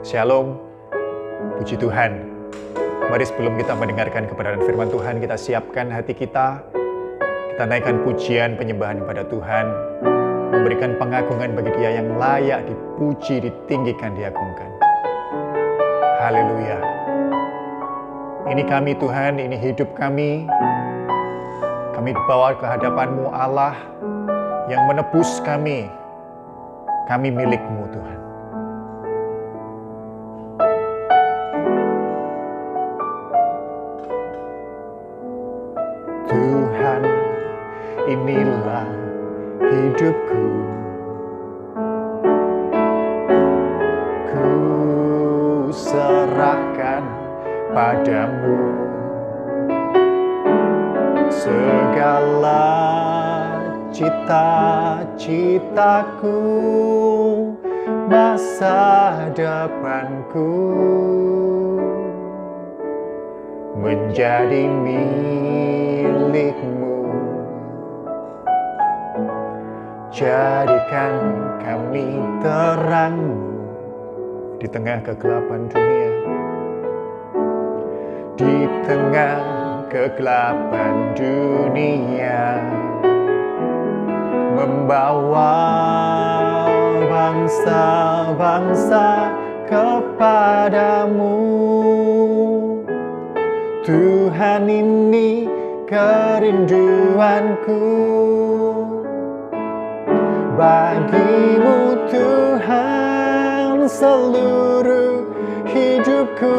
Shalom, puji Tuhan. Mari sebelum kita mendengarkan kebenaran firman Tuhan, kita siapkan hati kita. Kita naikkan pujian penyembahan kepada Tuhan, memberikan pengagungan bagi Dia yang layak dipuji, ditinggikan, diagungkan. Haleluya. Ini kami Tuhan, ini hidup kami. Kami dibawa ke hadapan-Mu Allah yang menebus kami. Kami milik-Mu Tuhan. Tuhan, inilah hidupku. Ku serahkan padamu segala cita-citaku, masa depanku menjadi milik-Mu. Jadikan kami terang-Mu di tengah kegelapan dunia. Di tengah kegelapan dunia, membawa bangsa-bangsa kepadamu. Tuhan, ini kerinduanku. Bagi-Mu Tuhan seluruh hidupku.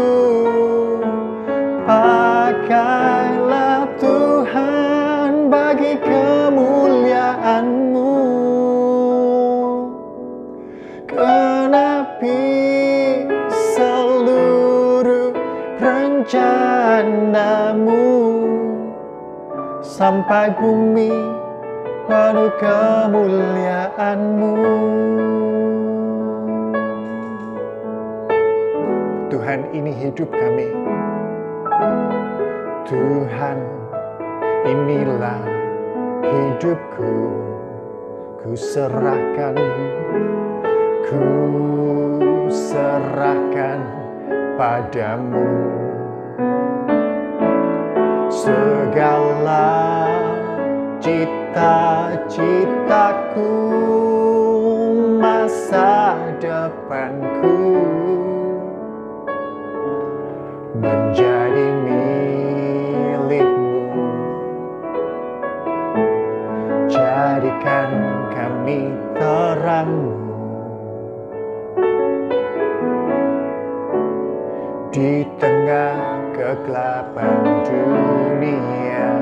Pakailah Tuhan bagi kemuliaan-Mu. Genapi seluruh rencana-Mu, sampai bumi penuh kemuliaan-Mu. Tuhan, ini hidup kami. Tuhan, inilah hidupku. Ku serahkan padamu segala cita-citaku, masa depanku menjadi milik-Mu. Jadikan kami terang-Mu di tengah kegelapan dunia,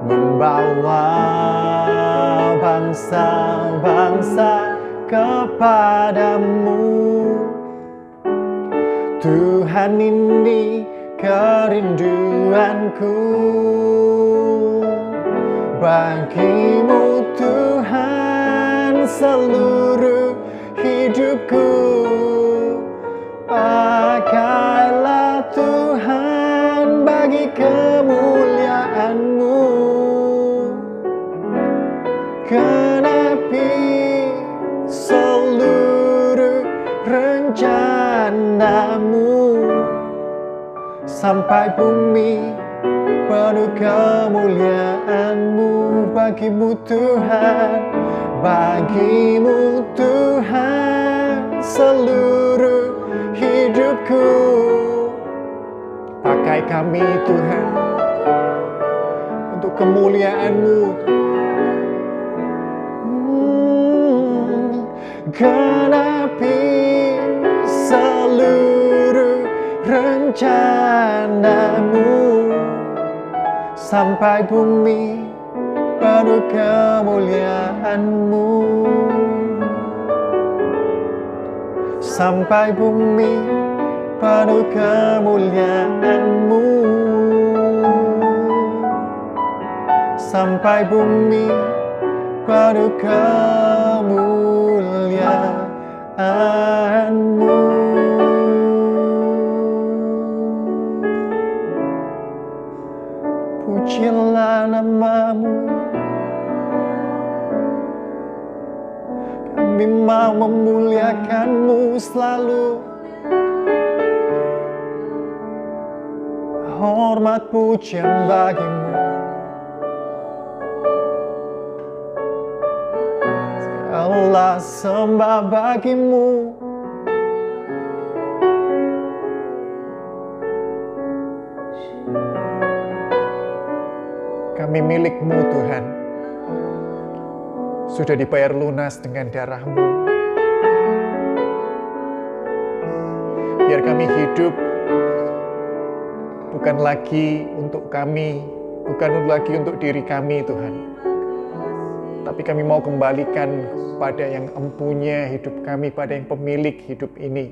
membawa bangsa-bangsa kepadamu. Tuhan, ini kerinduanku. Bagi-Mu Tuhan seluruh hidupku. Pakailah Tuhan bagi kemuliaan-Mu. Genapi seluruh rencana-Mu, sampai bumi penuh kemuliaan-Mu. Bagi-Mu Tuhan, bagi-Mu Tuhan seluruh hidupku. Pakai kami Tuhan untuk kemuliaan-Mu. Genapi seluruh rencana-Mu, sampai bumi penuh kemuliaan-Mu. Sampai bumi penuh kemuliaan-Mu. Sampai bumi penuh kemuliaan-Mu. Pujilah nama-Mu. Kami Kami mau memuliakan-Mu selalu. Hormat pujian bagi-Mu. Segala sembah bagi-Mu. Kami milik-Mu Tuhan. Sudah dibayar lunas dengan darah-Mu. Biar kami hidup bukan lagi untuk kami, bukan lagi untuk diri kami Tuhan. Tapi kami mau kembalikan pada yang empunya hidup kami, pada yang pemilik hidup ini.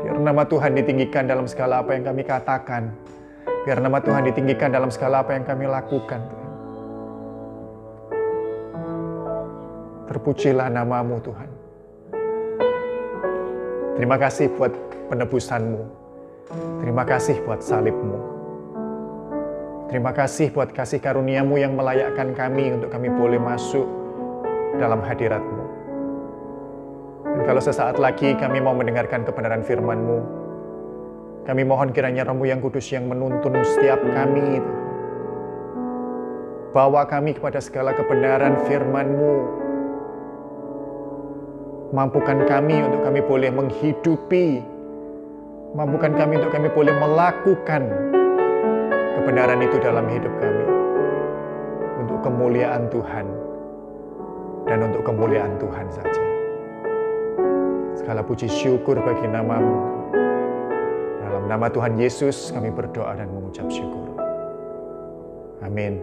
Biar nama Tuhan ditinggikan dalam segala apa yang kami katakan. Biar nama Tuhan ditinggikan dalam segala apa yang kami lakukan. Terpujilah nama-Mu Tuhan. Terima kasih buat penebusan-Mu. Terima kasih buat salib-Mu. Terima kasih buat kasih karunia-Mu yang melayakkan kami untuk kami boleh masuk dalam hadirat-Mu. Dan kalau sesaat lagi kami mau mendengarkan kebenaran firman-Mu, kami mohon kiranya Roh-Mu yang kudus yang menuntun setiap kami itu. Bawa kami kepada segala kebenaran firman-Mu. Mampukan kami untuk kami boleh menghidupi. Mampukan kami untuk kami boleh melakukan kebenaran itu dalam hidup kami. Untuk kemuliaan Tuhan. Dan untuk kemuliaan Tuhan saja. Segala puji syukur bagi nama-Mu. Dalam nama Tuhan Yesus kami berdoa dan mengucap syukur. Amin.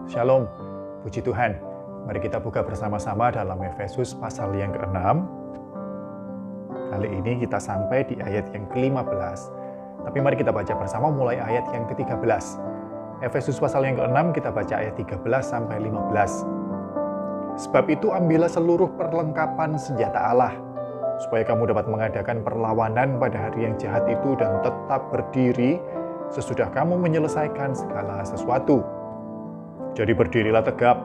Shalom, puji Tuhan. Mari kita buka bersama-sama dalam Efesus pasal yang ke-6. Kali ini kita sampai di ayat yang ke-15. Tapi mari kita baca bersama mulai ayat yang ke-13. Efesus pasal yang ke-6 kita baca ayat 13 sampai 15. Sebab itu ambillah seluruh perlengkapan senjata Allah, supaya kamu dapat mengadakan perlawanan pada hari yang jahat itu dan tetap berdiri sesudah kamu menyelesaikan segala sesuatu. Jadi berdirilah tegap,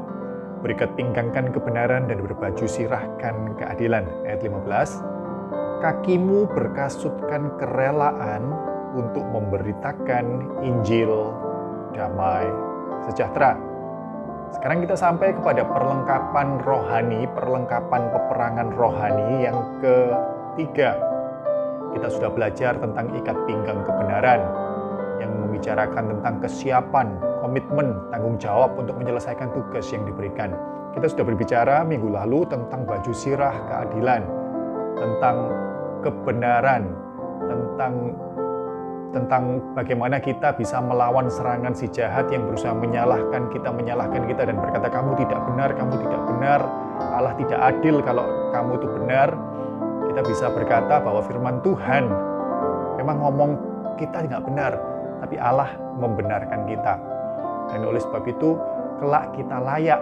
berikat pinggangkan kebenaran dan berbaju sirahkan keadilan. Ayat 15. Kakimu berkasutkan kerelaan untuk memberitakan Injil damai sejahtera. Sekarang kita sampai kepada perlengkapan rohani, perlengkapan peperangan rohani yang ketiga. Kita sudah belajar tentang ikat pinggang kebenaran yang membicarakan tentang kesiapan, komitmen, tanggung jawab untuk menyelesaikan tugas yang diberikan. Kita sudah berbicara minggu lalu tentang baju sirah keadilan, tentang kebenaran, tentang bagaimana kita bisa melawan serangan si jahat yang berusaha menyalahkan kita dan berkata kamu tidak benar, Allah tidak adil kalau kamu itu benar. Kita bisa berkata bahwa firman Tuhan memang ngomong kita tidak benar, tapi Allah membenarkan kita. Dan oleh sebab itu kelak kita layak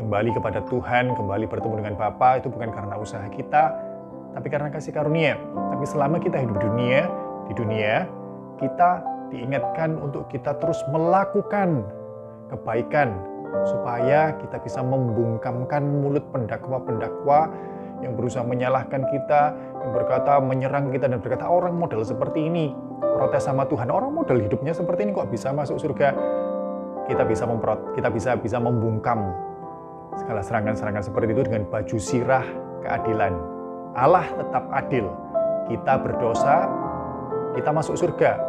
kembali kepada Tuhan, kembali bertemu dengan Bapa, itu bukan karena usaha kita, tapi karena kasih karunia. Tapi selama kita hidup di dunia, kita diingatkan untuk kita terus melakukan kebaikan, supaya kita bisa membungkamkan mulut pendakwa-pendakwa yang berusaha menyalahkan kita, yang berkata menyerang kita dan berkata orang model seperti ini, protes sama Tuhan, orang model hidupnya seperti ini kok bisa masuk surga. Kita bisa membungkam segala serangan-serangan seperti itu dengan baju sirah keadilan. Allah tetap adil. Kita berdosa, kita masuk surga.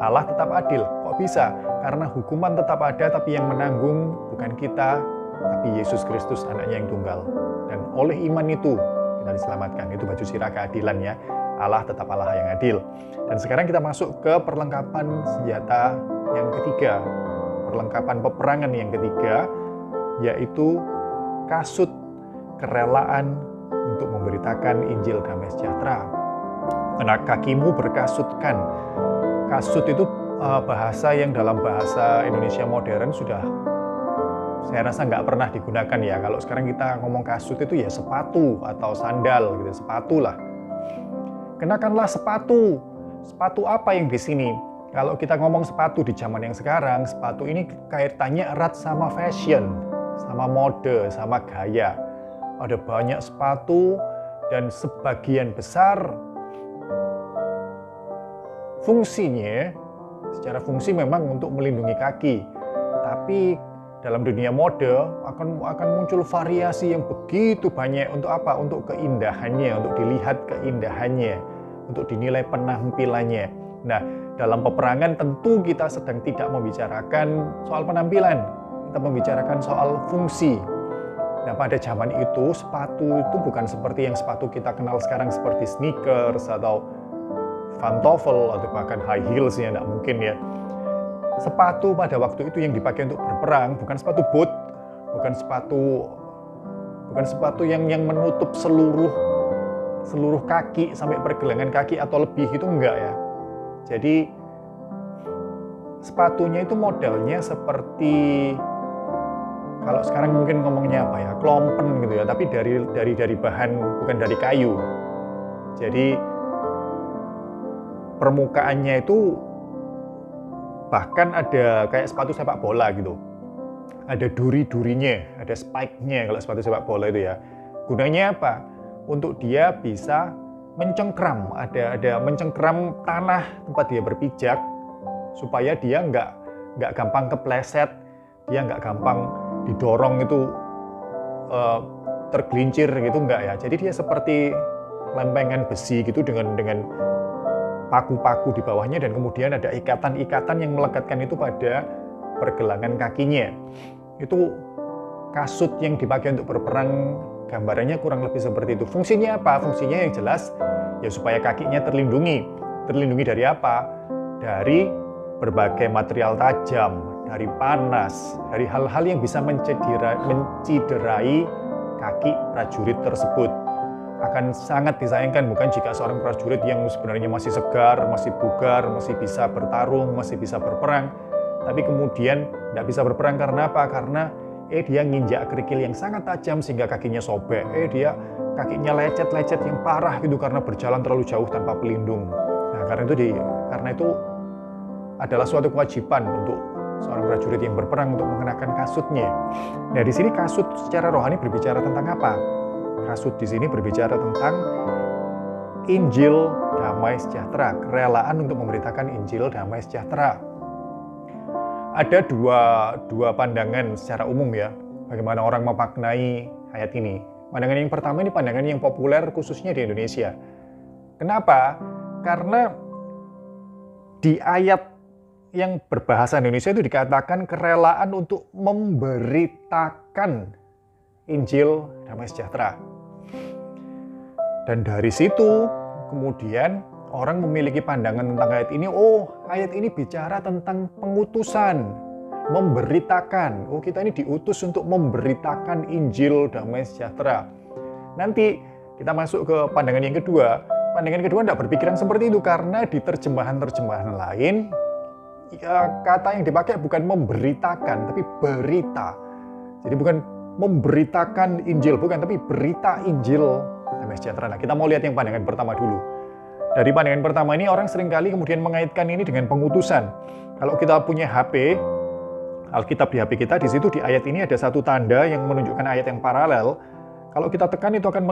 Allah tetap adil. Kok bisa? Karena hukuman tetap ada, tapi yang menanggung bukan kita, tapi Yesus Kristus, anaknya yang tunggal. Dan oleh iman itu, kita diselamatkan. Itu baju sirah keadilan ya. Allah tetap Allah yang adil. Dan sekarang kita masuk ke perlengkapan senjata yang ketiga. Perlengkapan peperangan yang ketiga, yaitu kasut kerelaan untuk memberitakan Injil damai sejahtera. Karena kakimu berkasutkan. Kasut itu bahasa yang dalam bahasa Indonesia modern sudah saya rasa nggak pernah digunakan ya. Kalau sekarang kita ngomong kasut itu ya sepatu atau sandal gitu, sepatu lah. Kenakanlah sepatu. Sepatu apa yang di sini? Kalau kita ngomong sepatu di zaman yang sekarang, sepatu ini kaitannya erat sama fashion, sama mode, sama gaya. Ada banyak sepatu dan sebagian besar fungsinya, secara fungsi memang untuk melindungi kaki. Tapi dalam dunia mode akan muncul variasi yang begitu banyak untuk apa? Untuk keindahannya, untuk dilihat keindahannya, untuk dinilai penampilannya. Nah, dalam peperangan tentu kita sedang tidak membicarakan soal penampilan, kita membicarakan soal fungsi. Nah, pada zaman itu sepatu itu bukan seperti yang sepatu kita kenal sekarang seperti sneakers atau pantofel atau bahkan high heels ya, tidak mungkin ya. Sepatu pada waktu itu yang dipakai untuk berperang bukan sepatu boot, bukan sepatu yang menutup seluruh kaki sampai pergelangan kaki atau lebih, itu enggak ya. Jadi sepatunya itu modelnya seperti, kalau sekarang mungkin ngomongnya apa ya, klompen gitu ya, tapi dari bahan, bukan dari kayu. Jadi permukaannya itu bahkan ada kayak sepatu sepak bola gitu. Ada duri-durinya, ada spike-nya kalau sepatu sepak bola itu ya. Gunanya apa? Untuk dia bisa mencengkram, ada mencengkram tanah tempat dia berpijak supaya dia nggak gampang kepleset, dia nggak gampang didorong itu tergelincir gitu, enggak ya. Jadi dia seperti lempengan besi gitu dengan paku-paku di bawahnya, dan kemudian ada ikatan-ikatan yang melekatkan itu pada pergelangan kakinya. Itu kasut yang dipakai untuk berperang, gambarannya kurang lebih seperti itu. Fungsinya apa? Fungsinya yang jelas ya supaya kakinya terlindungi. Terlindungi dari apa? Dari berbagai material tajam, dari panas, dari hal-hal yang bisa menciderai kaki prajurit tersebut. Akan sangat disayangkan bukan jika seorang prajurit yang sebenarnya masih segar, masih bugar, masih bisa bertarung, masih bisa berperang, tapi kemudian tidak bisa berperang karena apa? Karena dia nginjak kerikil yang sangat tajam sehingga kakinya sobek, dia kakinya lecet-lecet yang parah gitu karena berjalan terlalu jauh tanpa pelindung. Nah, karena itu adalah suatu kewajiban untuk seorang prajurit yang berperang untuk mengenakan kasutnya. Nah, di sini kasut secara rohani berbicara tentang apa? Kasut di sini berbicara tentang Injil damai sejahtera, kerelaan untuk memberitakan Injil damai sejahtera. Ada dua pandangan secara umum ya, bagaimana orang memaknai ayat ini. Pandangan yang pertama ini pandangan yang populer khususnya di Indonesia. Kenapa? Karena di ayat yang berbahasa Indonesia itu dikatakan kerelaan untuk memberitakan Injil damai sejahtera. Dan dari situ kemudian orang memiliki pandangan tentang ayat ini, ayat ini bicara tentang pengutusan, memberitakan. Kita ini diutus untuk memberitakan Injil damai sejahtera. Nanti kita masuk ke pandangan yang kedua. Pandangan kedua tidak berpikiran seperti itu, karena di terjemahan-terjemahan lain kata yang dipakai bukan memberitakan, tapi berita. Jadi bukan memberitakan Injil, bukan, tapi berita Injil damai sejahtera. Nah, kita mau lihat yang pandangan pertama dulu. Dari pandangan pertama ini orang seringkali kemudian mengaitkan ini dengan pengutusan. Kalau kita punya HP, Alkitab di HP kita, di situ di ayat ini ada satu tanda yang menunjukkan ayat yang paralel. Kalau kita tekan itu akan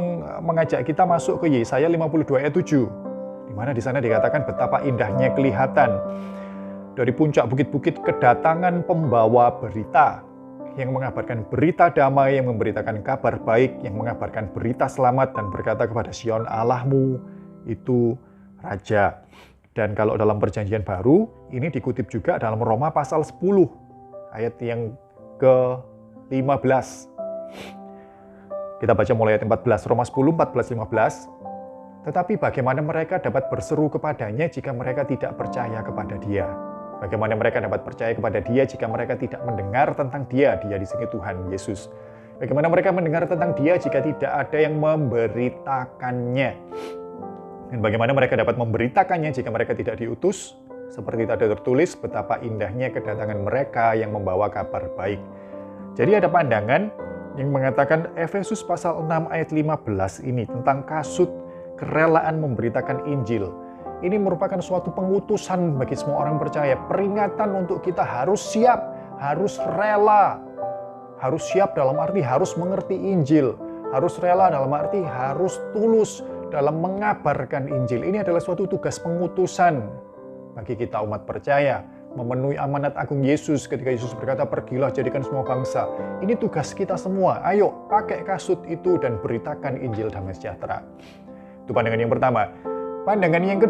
mengajak kita masuk ke Yesaya 52 ayat 7. Di mana di sana dikatakan betapa indahnya kelihatan dari puncak bukit-bukit kedatangan pembawa berita, yang mengabarkan berita damai, yang memberitakan kabar baik, yang mengabarkan berita selamat, dan berkata kepada Sion, Allahmu itu Raja. Dan kalau dalam perjanjian baru, ini dikutip juga dalam Roma pasal 10, ayat yang ke-15. Kita baca mulai ayat 14, Roma 10, 14, 15. Tetapi bagaimana mereka dapat berseru kepadanya jika mereka tidak percaya kepada Dia? Bagaimana mereka dapat percaya kepada Dia jika mereka tidak mendengar tentang Dia? Dia di sini Tuhan Yesus. Bagaimana mereka mendengar tentang Dia jika tidak ada yang memberitakannya? Dan bagaimana mereka dapat memberitakannya jika mereka tidak diutus? Seperti tadi tertulis, betapa indahnya kedatangan mereka yang membawa kabar baik. Jadi ada pandangan yang mengatakan Efesus pasal 6 ayat 15 ini tentang kasut kerelaan memberitakan Injil. Ini merupakan suatu pengutusan bagi semua orang percaya. Peringatan untuk kita harus siap, harus rela. Harus siap dalam arti harus mengerti Injil. Harus rela dalam arti harus tulus dalam mengabarkan Injil. Ini adalah suatu tugas pengutusan bagi kita umat percaya. Memenuhi amanat agung Yesus ketika Yesus berkata, pergilah jadikan semua bangsa. Ini tugas kita semua. Ayo pakai kasut itu dan beritakan Injil damai sejahtera. Itu pandangan yang pertama. Pandangan yang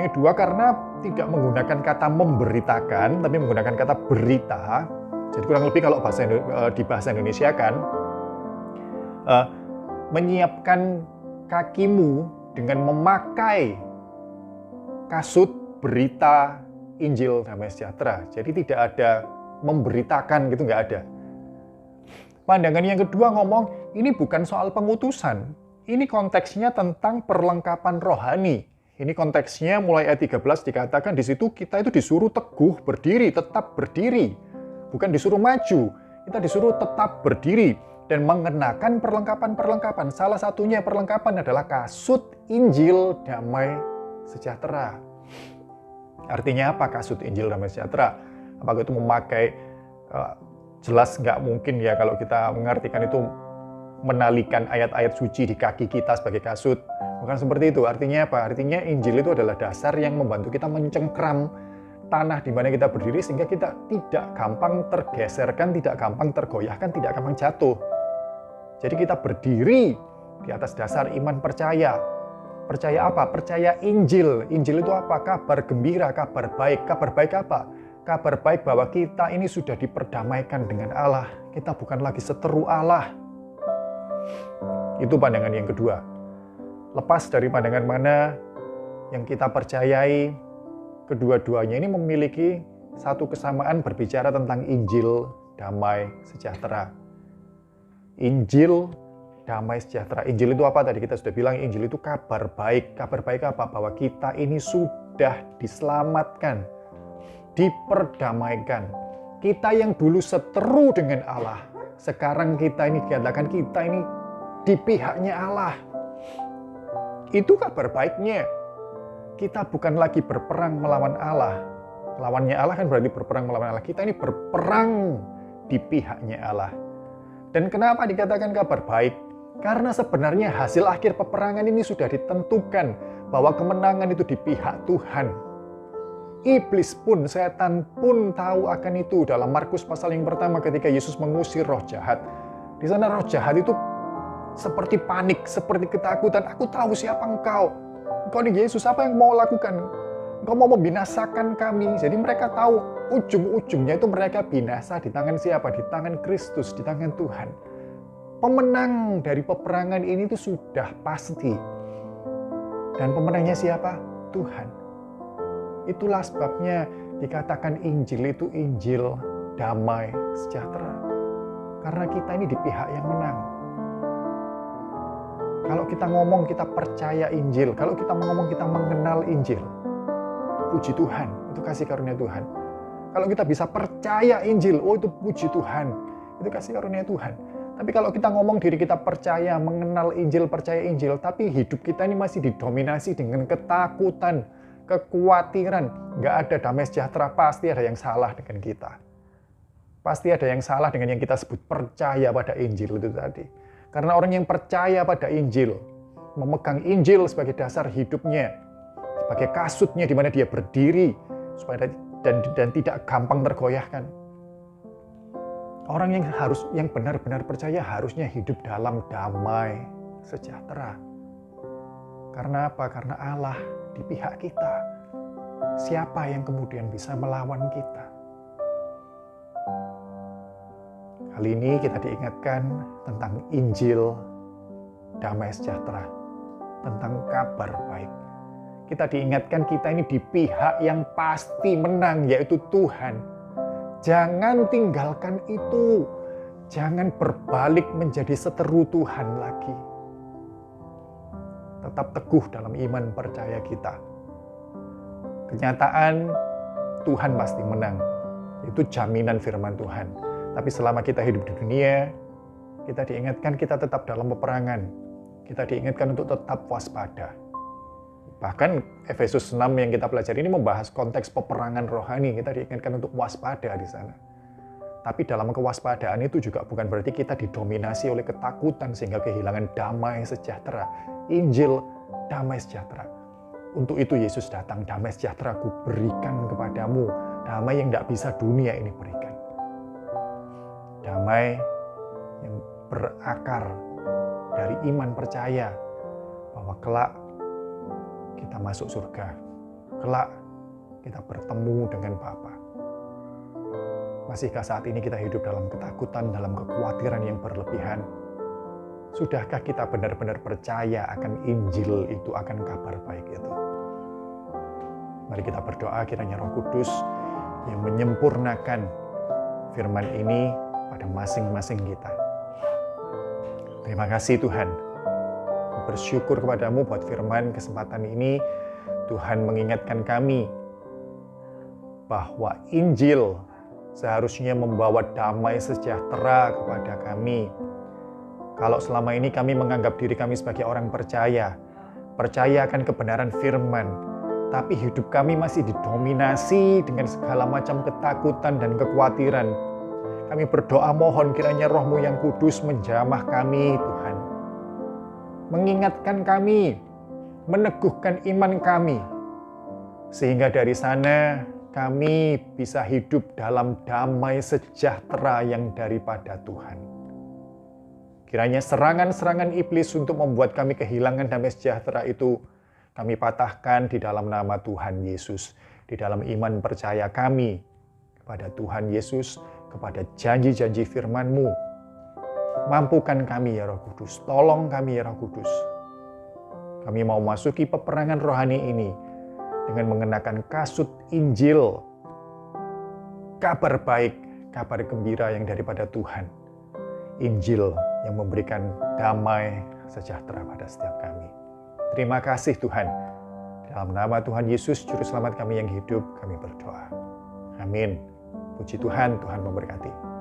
kedua karena tidak menggunakan kata memberitakan, tapi menggunakan kata berita. Jadi kurang lebih kalau di bahasa Indonesia kan, menyiapkan kakimu dengan memakai kasut berita Injil damai sejahtera. Jadi tidak ada memberitakan gitu, nggak ada. Pandangan yang kedua ngomong, ini bukan soal pengutusan. Ini konteksnya tentang perlengkapan rohani. Ini konteksnya mulai ayat 13 dikatakan di situ kita itu disuruh teguh berdiri, tetap berdiri. Bukan disuruh maju, kita disuruh tetap berdiri dan mengenakan perlengkapan-perlengkapan. Salah satunya perlengkapan adalah kasut Injil damai sejahtera. Artinya apa kasut Injil damai sejahtera? Apakah itu memakai, jelas nggak mungkin ya kalau kita mengartikan itu menalikan ayat-ayat suci di kaki kita sebagai kasut. Bukan seperti itu. Artinya apa? Artinya Injil itu adalah dasar yang membantu kita mencengkram tanah di mana kita berdiri sehingga kita tidak gampang tergeserkan, tidak gampang tergoyahkan, tidak gampang jatuh. Jadi kita berdiri di atas dasar iman percaya. Percaya apa? Percaya Injil. Injil itu apa? Kabar gembira, kabar baik. Kabar baik apa? Kabar baik bahwa kita ini sudah diperdamaikan dengan Allah. Kita bukan lagi seteru Allah. Itu pandangan yang kedua. Lepas dari pandangan mana yang kita percayai, kedua-duanya ini memiliki satu kesamaan berbicara tentang Injil damai sejahtera. Injil damai sejahtera. Injil itu apa tadi? Kita sudah bilang Injil itu kabar baik. Kabar baik apa? Bahwa kita ini sudah diselamatkan, diperdamaikan. Kita yang dulu seteru dengan Allah, sekarang kita ini dikatakan kita ini di pihaknya Allah. Itu kabar baiknya. Kita bukan lagi berperang melawan Allah. Lawannya Allah kan berarti berperang melawan Allah. Kita ini berperang di pihaknya Allah. Dan kenapa dikatakan kabar baik? Karena sebenarnya hasil akhir peperangan ini sudah ditentukan bahwa kemenangan itu di pihak Tuhan. Iblis pun, setan pun tahu akan itu dalam Markus pasal yang pertama ketika Yesus mengusir roh jahat. Di sana roh jahat itu seperti panik, seperti ketakutan. Aku tahu siapa engkau. Engkau ini Yesus, apa yang mau lakukan? Engkau mau membinasakan kami. Jadi mereka tahu ujung-ujungnya itu mereka binasa di tangan siapa? Di tangan Kristus, di tangan Tuhan. Pemenang dari peperangan ini itu sudah pasti. Dan pemenangnya siapa? Tuhan. Itulah sebabnya dikatakan Injil itu Injil damai sejahtera. Karena kita ini di pihak yang menang. Kalau kita ngomong kita percaya Injil, kalau kita ngomong kita mengenal Injil, puji Tuhan, itu kasih karunia Tuhan. Kalau kita bisa percaya Injil, oh itu puji Tuhan, itu kasih karunia Tuhan. Tapi kalau kita ngomong diri kita percaya, mengenal Injil, percaya Injil, tapi hidup kita ini masih didominasi dengan ketakutan, kekhawatiran, nggak ada damai sejahtera, pasti ada yang salah dengan kita. Pasti ada yang salah dengan yang kita sebut percaya pada Injil itu tadi. Karena orang yang percaya pada Injil, memegang Injil sebagai dasar hidupnya, sebagai kasutnya di mana dia berdiri, supaya dan tidak gampang tergoyahkan. Orang yang benar-benar percaya harusnya hidup dalam damai sejahtera. Karena apa? Karena Allah di pihak kita. Siapa yang kemudian bisa melawan kita? Kali ini kita diingatkan tentang Injil damai sejahtera, tentang kabar baik. Kita diingatkan kita ini di pihak yang pasti menang, yaitu Tuhan. Jangan tinggalkan itu. Jangan berbalik menjadi seteru Tuhan lagi. Tetap teguh dalam iman percaya kita. Kenyataan Tuhan pasti menang. Itu jaminan firman Tuhan. Tapi selama kita hidup di dunia, kita diingatkan kita tetap dalam peperangan. Kita diingatkan untuk tetap waspada. Bahkan Efesus 6 yang kita pelajari ini membahas konteks peperangan rohani. Kita diingatkan untuk waspada di sana. Tapi dalam kewaspadaan itu juga bukan berarti kita didominasi oleh ketakutan sehingga kehilangan damai sejahtera. Injil damai sejahtera. Untuk itu Yesus datang, damai sejahtera ku berikan kepadamu. Damai yang tidak bisa dunia ini berikan. Damai yang berakar dari iman percaya bahwa kelak kita masuk surga. Kelak kita bertemu dengan Bapa. Masihkah saat ini kita hidup dalam ketakutan, dalam kekhawatiran yang berlebihan? Sudahkah kita benar-benar percaya akan Injil itu, akan kabar baik itu? Mari kita berdoa kiranya Roh Kudus yang menyempurnakan firman ini pada masing-masing kita. Terima kasih Tuhan. Bersyukur kepadamu buat firman kesempatan ini. Tuhan mengingatkan kami bahwa Injil seharusnya membawa damai sejahtera kepada kami. Kalau selama ini kami menganggap diri kami sebagai orang percaya akan kebenaran firman, tapi hidup kami masih didominasi dengan segala macam ketakutan dan kekhawatiran. Kami berdoa mohon kiranya Roh-Mu yang kudus menjamah kami, Tuhan. Mengingatkan kami, meneguhkan iman kami. Sehingga dari sana kami bisa hidup dalam damai sejahtera yang daripada Tuhan. Kiranya serangan-serangan iblis untuk membuat kami kehilangan damai sejahtera itu kami patahkan di dalam nama Tuhan Yesus. Di dalam iman percaya kami kepada Tuhan Yesus, kepada janji-janji firman-Mu. Mampukan kami ya Roh Kudus, tolong kami ya Roh Kudus. Kami mau masuki peperangan rohani ini dengan mengenakan kasut Injil, kabar baik, kabar gembira yang daripada Tuhan. Injil yang memberikan damai sejahtera pada setiap kami. Terima kasih Tuhan. Dalam nama Tuhan Yesus, Juru Selamat kami yang hidup, kami berdoa. Amin. Puji Tuhan, Tuhan memberkati.